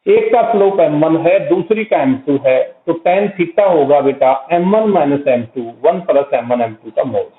एक का slope m1 है, दूसरी का m2 है, तो tan थीटा होगा बेटा m1 minus m2 1 plus m1 m2 का मोड।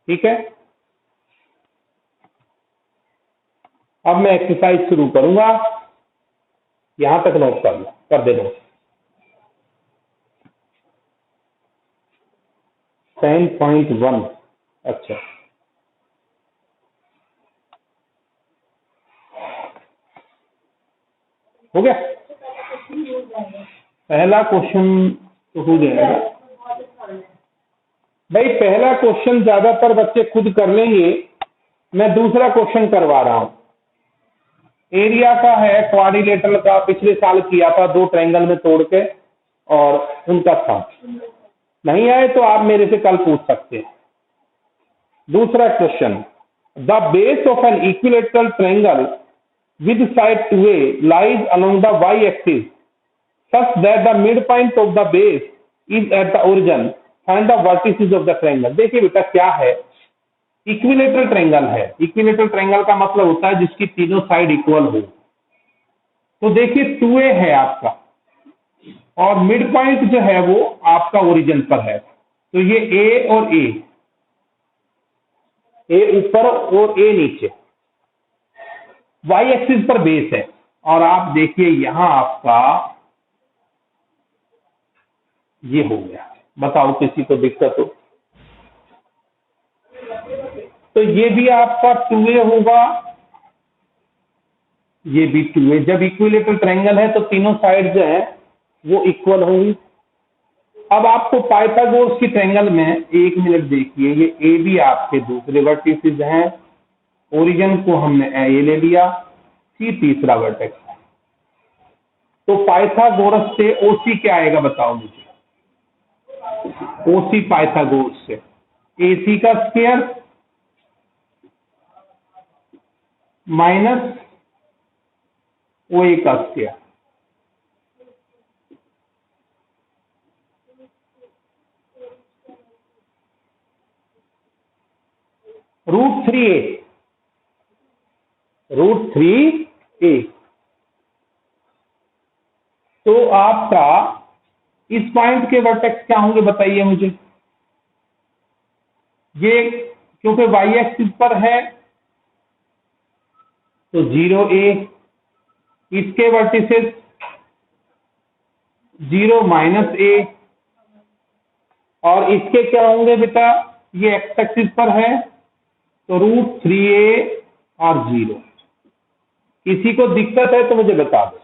ठीक है, अब मैं एक्सरसाइज शुरू करूंगा, यहां तक नोट कर दे दो। 10.1 अच्छा, हो गया। पहला क्वेश्चन तो हो जाएगा भाई, पहला क्वेश्चन ज्यादातर बच्चे खुद कर लेंगे, मैं दूसरा क्वेश्चन करवा रहा हूं। एरिया का है, क्वाड्रिलेटरल का, पिछले साल किया था, दो ट्रायंगल में तोड़ के, और उनका था। नहीं आए तो आप मेरे से कल पूछ सकते हैं। दूसरा question, the base of an equilateral triangle with side 2a lies along the y-axis such that the midpoint of the base is at the origin. Find the vertices of the triangle. देखिए बेटा क्या है, equilateral triangle है। Equilateral triangle का मतलब होता है जिसकी तीनों साइड इक्वल हो। तो देखिए 2a है आपका, और मिड पॉइंट जो है वो आपका ओरिजिन पर है। तो ये a और a ऊपर और a नीचे, वाई एक्सिस पर बेस है। और आप देखिए यहां आपका ये हो गया, बताओ किसी को दिक्कत हो तो ये भी आपका 2a होगा, ये भी 2a। जब इक्विलेटरल ट्रायंगल है तो तीनों साइड जो है वो इक्वल होंगी। अब आपको पाइथागोरस की ट्रायंगल में, एक मिनट देखिए, ये ए भी आपके दूसरे वर्टिसेस हैं, ओरिजिन को हमने ए ले लिया, सी तीसरा वर्टेक्स है। तो पाइथागोरस से ओसी क्या आएगा बताओ मुझे, ओसी पाइथागोरस से एसी का स्क्वायर माइनस ओए का स्क्वायर, √3a। तो आपका इस पॉइंट के वर्टेक्स क्या होंगे बताइए मुझे। ये क्योंकि वाई एक्सिस पर है तो 0a, इसके वर्टिसेस 0 माइनस a, और इसके क्या होंगे बेटा, ये एक्स एक्सिस पर है तो √3a और 0। किसी को दिक्कत है तो मुझे बता दो।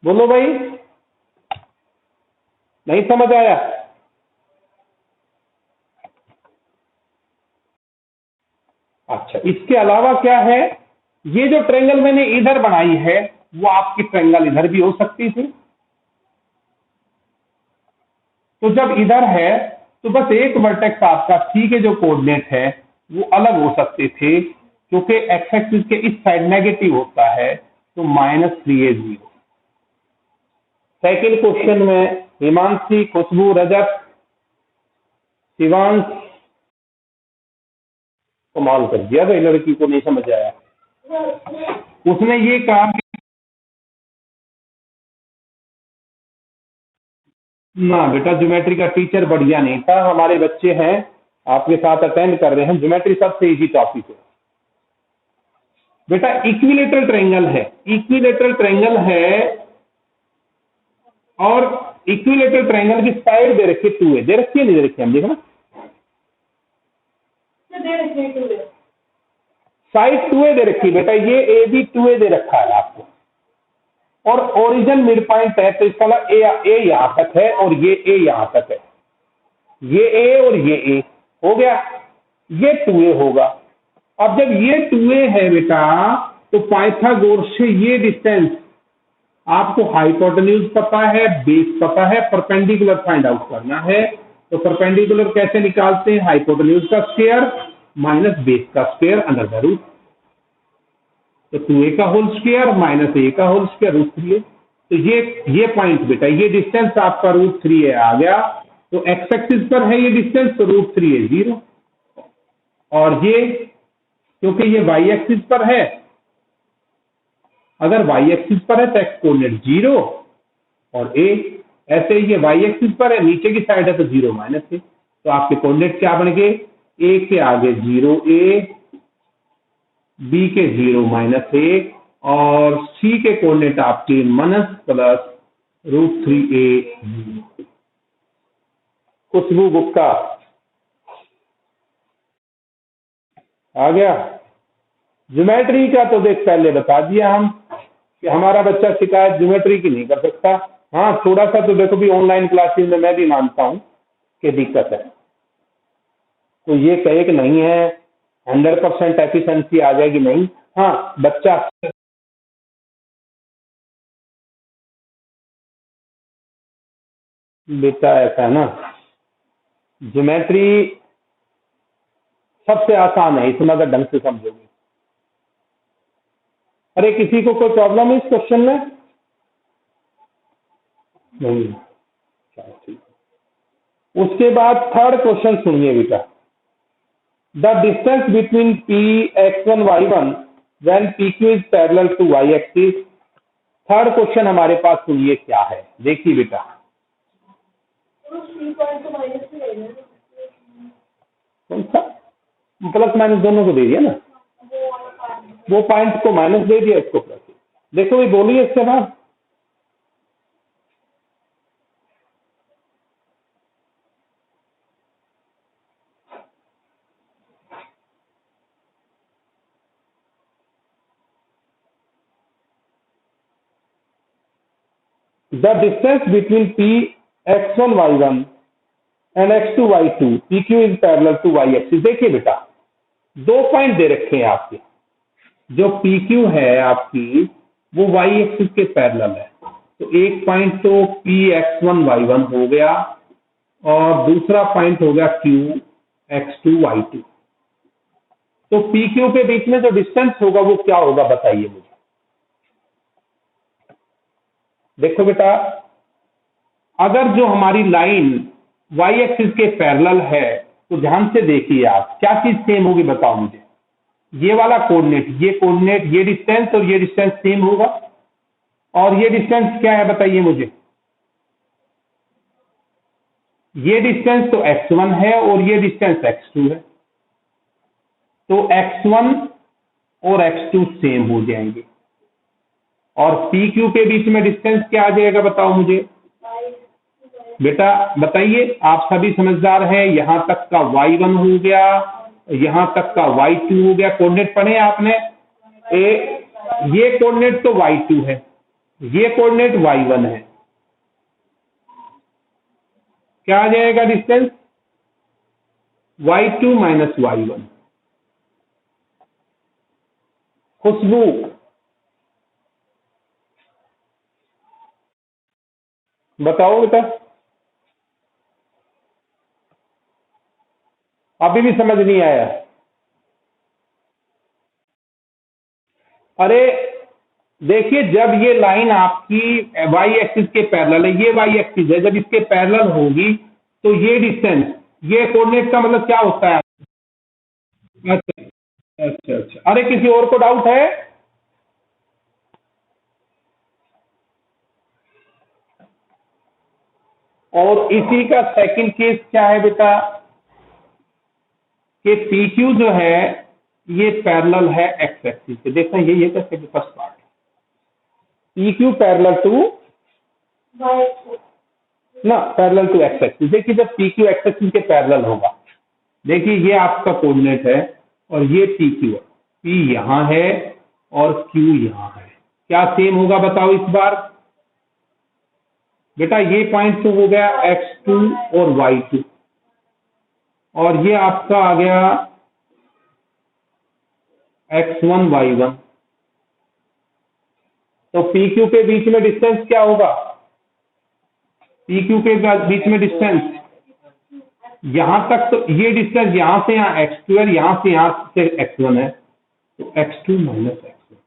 बोलो भाई, नहीं समझ आया? अच्छा, इसके अलावा क्या है, ये जो ट्रायंगल मैंने इधर बनाई है वो आपकी ट्रायंगल इधर भी हो सकती थी। तो जब इधर है तो बस एक वर्टेक्स आपका सी के जो कोऑर्डिनेट है वो अलग हो सकते थे, क्योंकि एक्स एक्सिस के इस साइड नेगेटिव होता है, तो -3a 0। सेकेंड क्वेश्चन में हिमांशी, खुशबू, रजत, शिवांश, कमाल कर दिया भाई, लड़की को नहीं समझ आया। उसने ये कहा ना बेटा ज्योमेट्री का टीचर बढ़िया नहीं था, हमारे बच्चे हैं आपके साथ अटेंड कर रहे हैं, ज्योमेट्री सबसे इजी टॉपिक है बेटा। इक्विलेटरल ट्रायंगल है, इक्विलेटरल ट्रायंगल है, और इक्विलेटरल ट्रायंगल की साइड दे रखी है 2a, दे रखी है नहीं दे रखी है, हम देखना साइड 2a दे रखी है बेटा, ये ए भी 2a दे रखा है आपको, और ओरिजिन मिड पॉइंट है, तो इसका ए यहां तक है और ये ए यहां तक है, ये ए और ये ए हो गया, ये 2a होगा। अब जब ये 2a है बेटा तो पाइथागोरस से ये डिस्टेंस, आपको हाइपोटेन्यूज पता है, बेस पता है, परपेंडिकुलर फाइंड आउट करना है। तो परपेंडिकुलर कैसे निकालते हैं, हाइपोटेन्यूज का स्क्वायर माइनस बेस का स्क्वायर अंडर द रूट, तो 2a का होल स्क्वायर माइनस a का होल स्क्वायर √3a। तो ये पॉइंट बेटा, ये डिस्टेंस आपका √3a आ गया, तो एक्स एक्सिस पर है ये डिस्टेंस, तो √3a 0। और ये क्योंकि ये वाई एक्सिस पर है, अगर वाई एक्सिस पर है तो एक्स कोऑर्डिनेट 0 और ए, ऐसे ये वाई एक्सिस पर है, नीचे की साइड है तो 0 माइनस ए, तो आपके कोऑर्डिनेट क्या बन गए, ए के आगे 0 ए, बी के 0 माइनस ए, और सी के कोऑर्डिनेट आपके -√3a। खुशबू गुप्ता आ गया। ज्योमेट्री का तो देख पहले बता दिया हम कि हमारा बच्चा शिकायत ज्योमेट्री की नहीं कर सकता। हाँ, थोड़ा सा तो देखो भी ऑनलाइन क्लासेस में मैं भी मानता हूँ कि दिक्कत है, तो ये कहे कि नहीं है 100% एफिशिएंसी आ जाएगी, नहीं। हाँ, बच्चा बेटा ऐसा है ना, ज्योमेट्री सबसे आसान है इसमें अगर ढंग से समझोगे। अरे किसी को कोई प्रॉब्लम है इस क्वेश्चन में? नहीं, चलो ठीक है। उसके बाद थर्ड क्वेश्चन सुनिए बेटा, the distance between P x1 y1 when pq is parallel to y axis. Third question हमारे पास सुनिए क्या है, देखिए बेटा। कौन सा? प्लस माइनस दोनों को दे दिया ना, वो पॉइंट को माइनस दे दिया, इसको प्लस। देखो ये बोलिए इसके बाद, the distance between P x1 y1 and x2 y2 pq is parallel to y axis. देखिए बेटा, दो पॉइंट दे रखे हैं आपके, जो pq है आपकी वो y एक्सिस के पैरेलल है, तो एक पॉइंट तो p x1 y1 हो गया और दूसरा पॉइंट हो गया q x2 y2। तो pq के बीच में जो डिस्टेंस होगा वो क्या होगा बताइए मुझे। देखो बेटा, अगर जो हमारी लाइन y एक्सिस के पैरेलल है तो ध्यान से देखिए आप, क्या चीज सेम होगी बताओ मुझे। ये वाला कोऑर्डिनेट, ये कोऑर्डिनेट, ये डिस्टेंस और ये डिस्टेंस सेम होगा, और ये डिस्टेंस क्या है बताइए मुझे। ये डिस्टेंस तो x1 है और ये डिस्टेंस x2 है, तो x1 और x2 सेम हो जाएंगे। और PQ के बीच में डिस्टेंस क्या आ जाएगा बताओ मुझे। बेटा बताइए, आप सभी समझदार हैं, यहां तक का y1 हो गया, यहां तक का y2 हो गया। कोऑर्डिनेट पढ़े आपने, ये कोऑर्डिनेट तो y2 है, ये कोऑर्डिनेट y1 है, क्या आ जाएगा डिस्टेंस, y2 माइनस y1। खुशबू बताओ बेटा, अभी भी समझ नहीं आया? अरे देखिए, जब ये लाइन आपकी y एक्सिस के पैरेलल है, ये y एक्सिस है, जब इसके पैरेलल होगी तो ये डिस्टेंस, ये कोऑर्डिनेट का मतलब क्या होता है। अच्छा अच्छा अच्छा, अरे किसी और को डाउट है? और इसी का सेकंड केस क्या है बेटा, कि PQ जो है ये पैरेलल है x एक्सिस से। देखो ये कैसे, first part, PQ parallel to ना, पैरेलल टू x एक्सिस। देखिए जब PQ x एक्सिस के पैरेलल होगा, देखिए ये आपका कोऑर्डिनेट है और ये PQ है, P यहां है और Q यहां है, क्या सेम होगा बताओ इस बार। बेटा ये पॉइंट तो हो गया x2 और y2, और ये आपका आ गया x1 y1, तो PQ के बीच में डिस्टेंस क्या होगा, PQ के बीच में डिस्टेंस यहां तक, तो ये डिस्टेंस यहां से यहां x2 है, यहां से x1 है, तो x2 माइनस x1।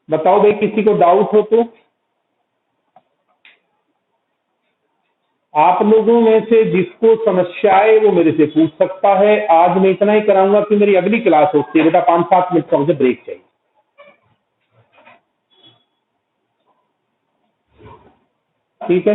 बताओ भाई, किसी को डाउट हो तो। आप लोगों में से जिसको समस्या है वो मेरे से पूछ सकता है। आज मैं इतना ही कराऊंगा कि मेरी अगली क्लास होती है बेटा, 5-7 मिनट का मुझे ब्रेक चाहिए। ठीक है।